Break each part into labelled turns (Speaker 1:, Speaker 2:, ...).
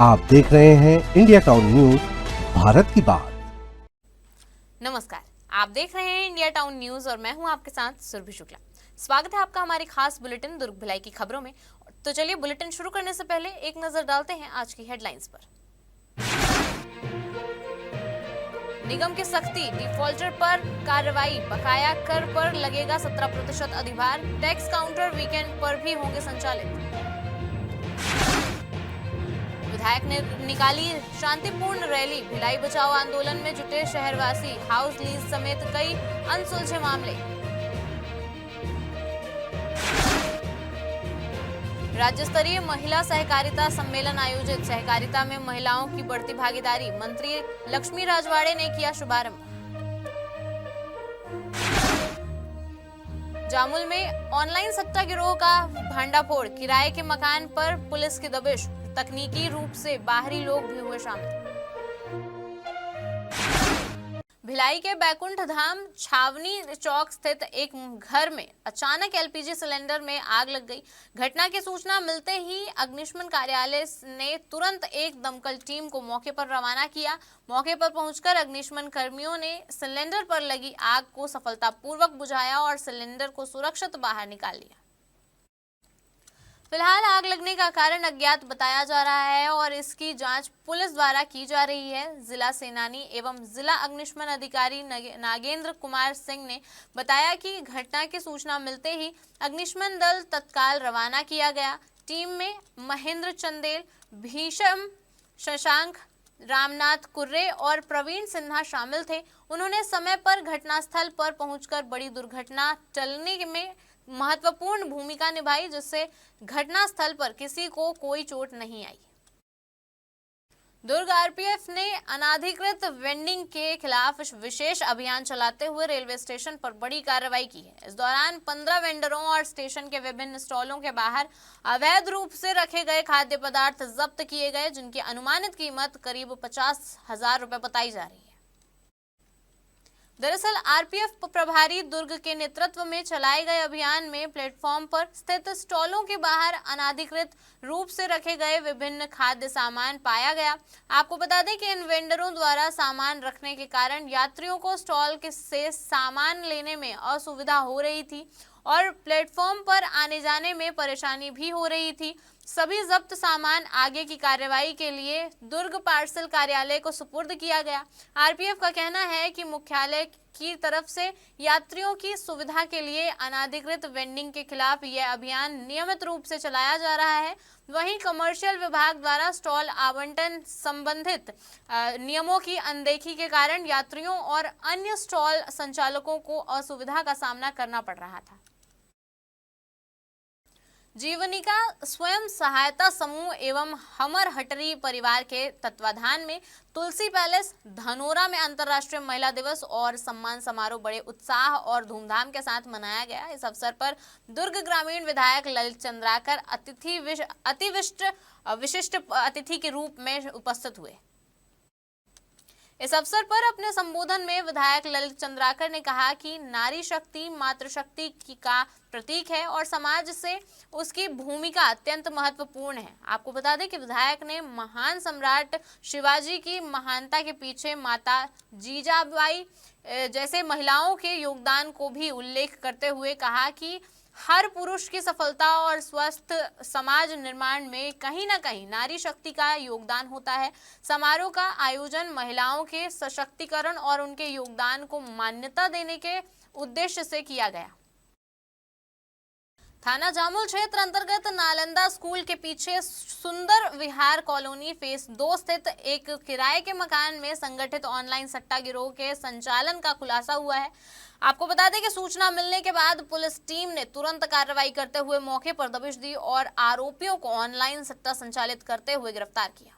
Speaker 1: आप देख रहे हैं इंडिया टाउन न्यूज, भारत की बात।
Speaker 2: नमस्कार, आप देख रहे हैं इंडिया टाउन न्यूज और मैं हूं आपके साथ सुरभि शुक्ला। स्वागत है आपका हमारी खास बुलेटिन दुर्ग भिलाई की खबरों में। तो चलिए बुलेटिन शुरू करने से पहले एक नजर डालते हैं आज की हेडलाइंस पर। निगम की सख्ती, डिफॉल्टर पर कार्रवाई, बकाया कर पर लगेगा 17% अधिभार, टैक्स काउंटर वीकेंड पर भी होंगे संचालित। विधायक ने निकाली शांतिपूर्ण रैली, भिलाई बचाओ आंदोलन में जुटे शहरवासी, हाउस लीज समेत कई अनसुलझे मामले। राज्य स्तरीय महिला सहकारिता सम्मेलन आयोजित, सहकारिता में महिलाओं की बढ़ती भागीदारी, मंत्री लक्ष्मी राजवाड़े ने किया शुभारंभ। जामुल में ऑनलाइन सट्टा गिरोह का भांडाफोड़, किराए के मकान पर पुलिस की दबिश, तकनीकी रूप से बाहरी लोग भी हुए शामिल। भिलाई के बैकुंठ धाम छावनी चौक स्थित एक घर में अचानक एलपीजी सिलेंडर में आग लग गई। घटना की सूचना मिलते ही अग्निशमन कार्यालय ने तुरंत एक दमकल टीम को मौके पर रवाना किया। मौके पर पहुंचकर अग्निशमन कर्मियों ने सिलेंडर पर लगी आग को सफलतापूर्वक बुझाया और सिलेंडर को सुरक्षित बाहर निकाल लिया। फिलहाल आग लगने का कारण अज्ञात बताया जा रहा है और इसकी जांच पुलिस द्वारा की जा रही है। जिला सेनानी एवं जिला अग्निशमन अधिकारी नागेंद्र कुमार सिंह ने बताया कि घटना की सूचना मिलते ही अग्निशमन दल तत्काल रवाना किया गया। टीम में महेंद्र चंदेल, भीषम, शशांक, रामनाथ कुर्रे और प्रवीण सिन्हा शामिल थे। उन्होंने समय पर घटनास्थल पर पहुंचकर बड़ी दुर्घटना टलने में महत्वपूर्ण भूमिका निभाई, जिससे घटनास्थल पर किसी को कोई चोट नहीं आई। दुर्ग आरपीएफ ने अनाधिकृत वेंडिंग के खिलाफ विशेष अभियान चलाते हुए रेलवे स्टेशन पर बड़ी कार्रवाई की है। इस दौरान 15 वेंडरों और स्टेशन के विभिन्न स्टॉलों के बाहर अवैध रूप से रखे गए खाद्य पदार्थ जब्त किए गए, जिनकी अनुमानित कीमत करीब 50,000 रुपए बताई जा रही है। दरअसल आरपीएफ प्रभारी दुर्ग के नेतृत्व में चलाए गए अभियान में प्लेटफॉर्म पर स्थित स्टॉलों के बाहर अनाधिकृत रूप से रखे गए विभिन्न खाद्य सामान पाया गया। आपको बता दें कि इन वेंडरों द्वारा सामान रखने के कारण यात्रियों को स्टॉल से सामान लेने में असुविधा हो रही थी और प्लेटफॉर्म पर आने जाने में परेशानी भी हो रही थी। सभी जब्त सामान आगे की कार्रवाई के लिए दुर्ग पार्सल कार्यालय को सुपुर्द किया गया। आरपीएफ का कहना है कि मुख्यालय की तरफ से यात्रियों की सुविधा के लिए अनाधिकृत वेंडिंग के खिलाफ यह अभियान नियमित रूप से चलाया जा रहा है। वहीं कमर्शियल विभाग द्वारा स्टॉल आवंटन संबंधित नियमों की अनदेखी के कारण यात्रियों और अन्य स्टॉल संचालकों को असुविधा का सामना करना पड़ रहा था। जीवनिका स्वयं सहायता समूह एवं हमर हटरी परिवार के तत्वाधान में तुलसी पैलेस धनोरा में अंतर्राष्ट्रीय महिला दिवस और सम्मान समारोह बड़े उत्साह और धूमधाम के साथ मनाया गया। इस अवसर पर दुर्ग ग्रामीण विधायक ललित चंद्राकर विशिष्ट अतिथि के रूप में उपस्थित हुए। इस अवसर पर अपने संबोधन में विधायक ललित चंद्राकर ने कहा कि नारी शक्ति मातृशक्ति का प्रतीक है और समाज से उसकी भूमिका अत्यंत महत्वपूर्ण है। आपको बता दें कि विधायक ने महान सम्राट शिवाजी की महानता के पीछे माता जीजाबाई जैसे महिलाओं के योगदान को भी उल्लेख करते हुए कहा कि हर पुरुष की सफलता और स्वस्थ समाज निर्माण में कहीं ना कहीं नारी शक्ति का योगदान होता है। समारोह का आयोजन महिलाओं के सशक्तिकरण और उनके योगदान को मान्यता देने के उद्देश्य से किया गया। थाना जामुल क्षेत्र अंतर्गत नालंदा स्कूल के पीछे सुंदर विहार कॉलोनी फेस 2 स्थित एक किराए के मकान में संगठित ऑनलाइन सट्टा गिरोह के संचालन का खुलासा हुआ है। आपको बता दें कि सूचना मिलने के बाद पुलिस टीम ने तुरंत कार्रवाई करते हुए मौके पर दबिश दी और आरोपियों को ऑनलाइन सट्टा संचालित करते हुए गिरफ्तार किया।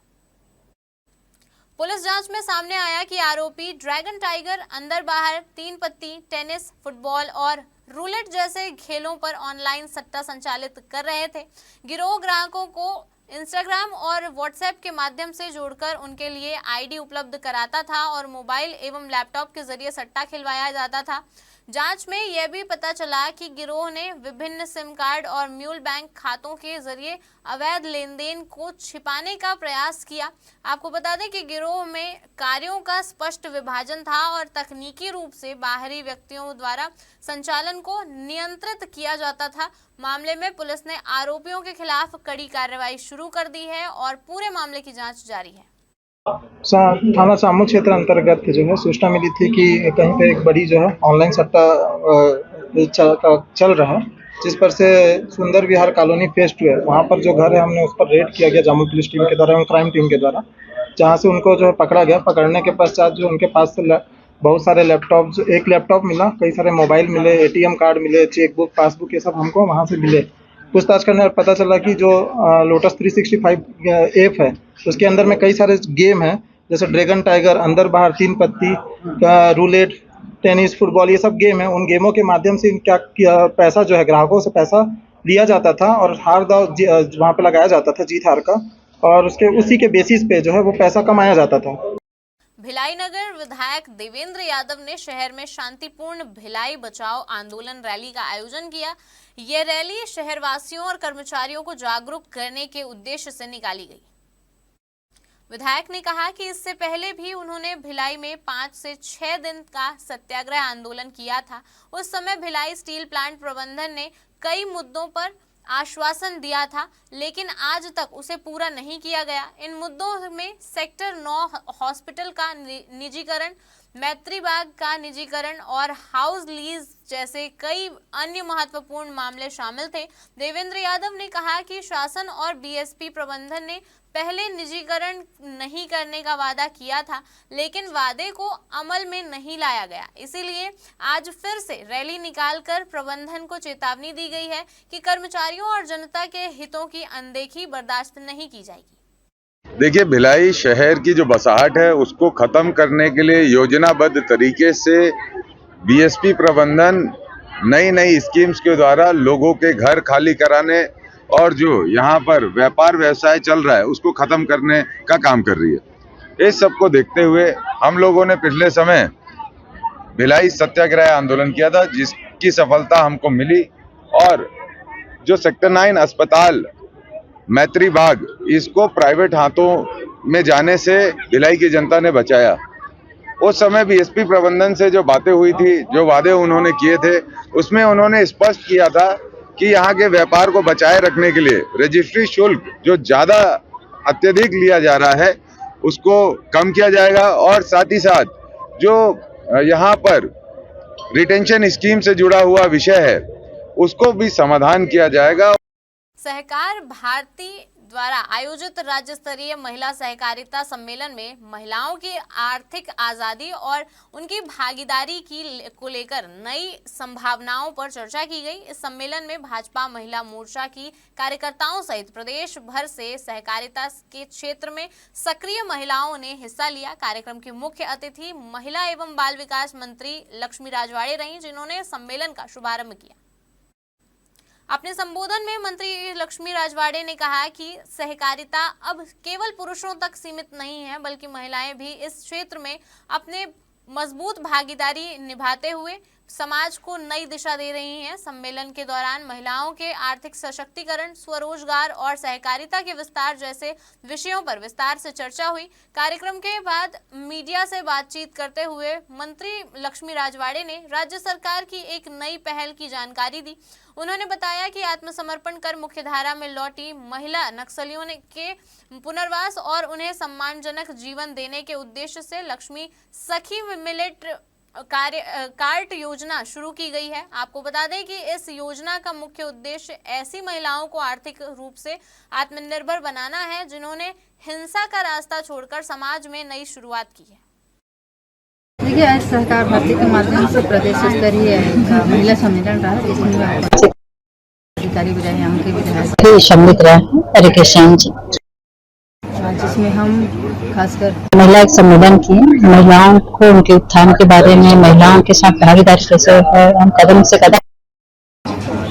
Speaker 2: पुलिस जांच में सामने आया कि आरोपी ड्रैगन टाइगर, अंदर बाहर, 3 पत्ती, टेनिस, फुटबॉल और रूलेट जैसे खेलों पर ऑनलाइन सट्टा संचालित कर रहे थे। गिरोह ग्राहकों को इंस्टाग्राम और व्हाट्सएप के माध्यम से जोड़कर उनके लिए आईडी उपलब्ध कराता था और मोबाइल एवं लैपटॉप के जरिए सट्टा खिलवाया जाता था। जांच में यह भी पता चला कि गिरोह ने विभिन्न सिम कार्ड और म्यूल बैंक खातों के जरिए अवैध लेनदेन को छिपाने का प्रयास किया। आपको बता दें कि गिरोह में कार्यों का स्पष्ट विभाजन था और तकनीकी रूप से बाहरी व्यक्तियों द्वारा संचालन को नियंत्रित किया जाता था। मामले में पुलिस ने आरोपियों के खिलाफ कड़ी कार्रवाई शुरू कर दी है और पूरे मामले की जांच जारी है।
Speaker 3: थाना सामू क्षेत्र अंतर्गत जो है सूचना मिली थी कि कहीं पे एक बड़ी जो है ऑनलाइन सट्टा चल रहा है, जिस पर से सुंदर विहार कॉलोनी फेज 2 है। वहाँ पर जो घर है हमने उस पर रेड किया गया जामुन पुलिस टीम के द्वारा एवं क्राइम टीम के द्वारा, जहाँ से उनको जो है पकड़ा गया। पकड़ने के पश्चात जो उनके पास से बहुत सारे लैपटॉप, एक लैपटॉप मिला, कई सारे मोबाइल मिले, ATM कार्ड मिले, चेकबुक, पासबुक, ये सब हमको वहाँ से मिले। पूछताछ करने पर पता चला कि जो लोटस 365 ऐप है उसके अंदर में कई सारे गेम हैं, जैसे ड्रैगन टाइगर, अंदर बाहर, 3 पत्ती, रूलेट, टेनिस, फुटबॉल, ये सब गेम है। उन गेमों के माध्यम से क्या पैसा जो है ग्राहकों से पैसा लिया जाता था और हार दाव वहाँ पे लगाया जाता था, जीत हार का, और उसी के बेसिस पे जो है वो पैसा कमाया जाता था।
Speaker 2: भिलाई नगर विधायक देवेंद्र यादव ने शहर में शांतिपूर्ण भिलाई बचाओ आंदोलन रैली का आयोजन किया। ये रैली शहरवासियों और कर्मचारियों को जागरूक करने के उद्देश्य से निकाली गई। विधायक ने कहा कि इससे पहले भी उन्होंने भिलाई में 5 से 6 दिन का सत्याग्रह आंदोलन किया था। उस समय भिलाई स्टील प्लांट प्रबंधन ने कई मुद्दों पर आश्वासन दिया था, लेकिन आज तक उसे पूरा नहीं किया गया। इन मुद्दों में सेक्टर 9 हॉस्पिटल का निजीकरण, मैत्री बाग का निजीकरण और हाउस लीज जैसे कई अन्य महत्वपूर्ण मामले शामिल थे। देवेंद्र यादव ने कहा कि शासन और बीएसपी प्रबंधन ने पहले निजीकरण नहीं करने का वादा किया था, लेकिन वादे को अमल में नहीं लाया गया। इसीलिए आज फिर से रैली निकालकर प्रबंधन को चेतावनी दी गई है कि कर्मचारियों और जनता के हितों की अनदेखी बर्दाश्त नहीं की जाएगी।
Speaker 4: देखिए, भिलाई शहर की जो बसाहट है उसको खत्म करने के लिए योजनाबद्ध तरीके से बीएसपी प्रबंधन नई स्कीम्स के द्वारा लोगों के घर खाली कराने और जो यहाँ पर व्यापार व्यवसाय चल रहा है उसको खत्म करने का काम कर रही है। इस सब को देखते हुए हम लोगों ने पिछले समय भिलाई सत्याग्रह आंदोलन किया था, जिसकी सफलता हमको मिली, और जो सेक्टर 9 अस्पताल मैत्री बाग, इसको प्राइवेट हाथों में जाने से भिलाई की जनता ने बचाया। उस समय बीएसपी प्रबंधन से जो बातें हुई थी, जो वादे उन्होंने किए थे, उसमें उन्होंने स्पष्ट किया था कि यहाँ के व्यापार को बचाए रखने के लिए रजिस्ट्री शुल्क जो ज्यादा अत्यधिक लिया जा रहा है उसको कम किया जाएगा, और साथ ही साथ जो यहाँ पर रिटेंशन स्कीम से जुड़ा हुआ विषय है उसको भी समाधान किया जाएगा।
Speaker 2: सहकार भारती द्वारा आयोजित राज्य स्तरीय महिला सहकारिता सम्मेलन में महिलाओं की आर्थिक आजादी और उनकी भागीदारी को लेकर नई संभावनाओं पर चर्चा की गई। इस सम्मेलन में भाजपा महिला मोर्चा की कार्यकर्ताओं सहित प्रदेश भर से सहकारिता के क्षेत्र में सक्रिय महिलाओं ने हिस्सा लिया। कार्यक्रम की मुख्य अतिथि महिला एवं बाल विकास मंत्री लक्ष्मी राजवाड़े रहीं, जिन्होंने सम्मेलन का शुभारंभ किया। अपने संबोधन में मंत्री लक्ष्मी राजवाड़े ने कहा कि सहकारिता अब केवल पुरुषों तक सीमित नहीं है, बल्कि महिलाएं भी इस क्षेत्र में अपने मजबूत भागीदारी निभाते हुए समाज को नई दिशा दे रही हैं। सम्मेलन के दौरान महिलाओं के आर्थिक सशक्तिकरण, स्वरोजगार और सहकारिता के विस्तार जैसे विषयों पर विस्तार से चर्चा हुई। कार्यक्रम के बाद मीडिया से बातचीत करते हुए मंत्री लक्ष्मी राजवाड़े ने राज्य सरकार की एक नई पहल की जानकारी दी। उन्होंने बताया कि आत्मसमर्पण कर मुख्यधारा में लौटी महिला नक्सलियों के पुनर्वास और उन्हें सम्मानजनक जीवन देने के उद्देश्य से लक्ष्मी सखी मिलेट कार्ट योजना शुरू की गई है। आपको बता दें कि इस योजना का मुख्य उद्देश्य ऐसी महिलाओं को आर्थिक रूप से आत्मनिर्भर बनाना है जिन्होंने हिंसा का रास्ता छोड़कर समाज में नई शुरुआत की है।
Speaker 5: देखिए, आज सहकार भारती के माध्यम से प्रदेश स्तरीय महिला सम्मेलन रहा, जिसमें अधिकारी विधायक के विधायक
Speaker 6: सम्मिलित रहे,
Speaker 5: जिसमें हम खासकर
Speaker 6: महिला एक सम्मेलन किए, महिलाओं को उनके उत्थान के बारे में, महिलाओं के साथ भागीदारी कैसे है, हम कदम से कदम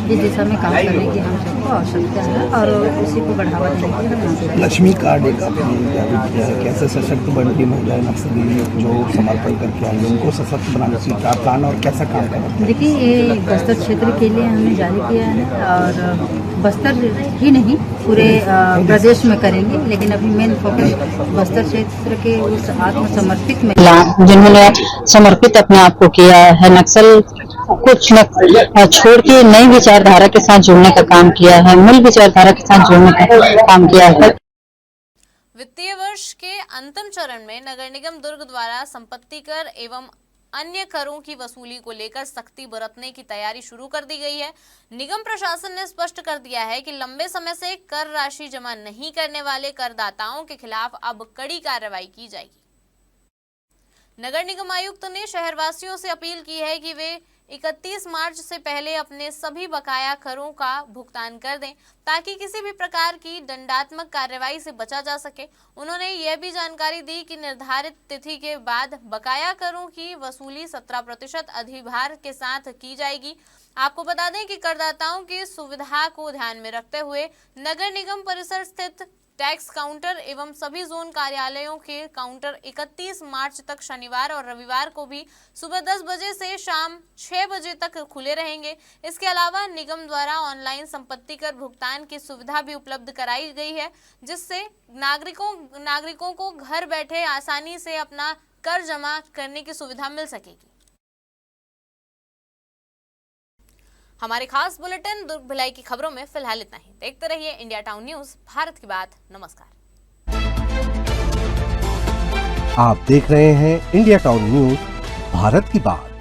Speaker 5: इस दिशा में काम करने की हम सबको आवश्यकता है और उसी को बढ़ावा देने के लिए हम यहाँ पे
Speaker 7: लक्ष्मी कार्ड एक आपने जारी किया है, कैसे सशक्त बनती महिलाएं नक्सली जो समर्पण करके आई उनको सशक्त बनाने की क्या प्लान और कैसा काम करें?
Speaker 5: देखिए, ये बस्तर क्षेत्र के लिए हमने जारी किया है और बस्तर ही नहीं पूरे प्रदेश में करेंगे, लेकिन अभी मेन फोकस बस्तर क्षेत्र के उस आत्मसमर्पित में
Speaker 6: जिन्होंने समर्पित अपने आप को किया है, नक्सल कुछ छोड़ के नई विचारधारा के साथ जुड़ने का काम किया है, मूल विचारधारा के साथ जुड़ने का काम किया है।
Speaker 2: वित्तीय वर्ष के अंतिम चरण में नगर निगम दुर्ग द्वारा संपत्ति कर एवं अन्य करों की वसूली को लेकर सख्ती बरतने की तैयारी शुरू कर दी गई है। निगम प्रशासन ने स्पष्ट कर दिया है कि लंबे समय से कर राशि जमा नहीं करने वाले करदाताओं के खिलाफ अब कड़ी कार्रवाई की जाएगी। नगर निगम आयुक्त ने शहरवासियों से अपील की है कि वे 31 मार्च से पहले अपने सभी बकाया करों का भुगतान कर दें ताकि किसी भी प्रकार की दंडात्मक कार्रवाई से बचा जा सके। उन्होंने यह भी जानकारी दी कि निर्धारित तिथि के बाद बकाया करों की वसूली 17% अधिभार के साथ की जाएगी। आपको बता दें कि करदाताओं की सुविधा को ध्यान में रखते हुए नगर निगम परिसर स्थित टैक्स काउंटर एवं सभी जोन कार्यालयों के काउंटर 31 मार्च तक शनिवार और रविवार को भी सुबह 10 बजे से शाम 6 बजे तक खुले रहेंगे। इसके अलावा निगम द्वारा ऑनलाइन संपत्ति कर भुगतान की सुविधा भी उपलब्ध कराई गई है, जिससे नागरिकों को घर बैठे आसानी से अपना कर जमा करने की सुविधा मिल सकेगी। हमारे खास बुलेटिन दुर्ग भिलाई की खबरों में फिलहाल इतना ही। देखते रहिए इंडिया टाउन न्यूज, भारत की बात। नमस्कार।
Speaker 1: आप देख रहे हैं इंडिया टाउन न्यूज, भारत की बात।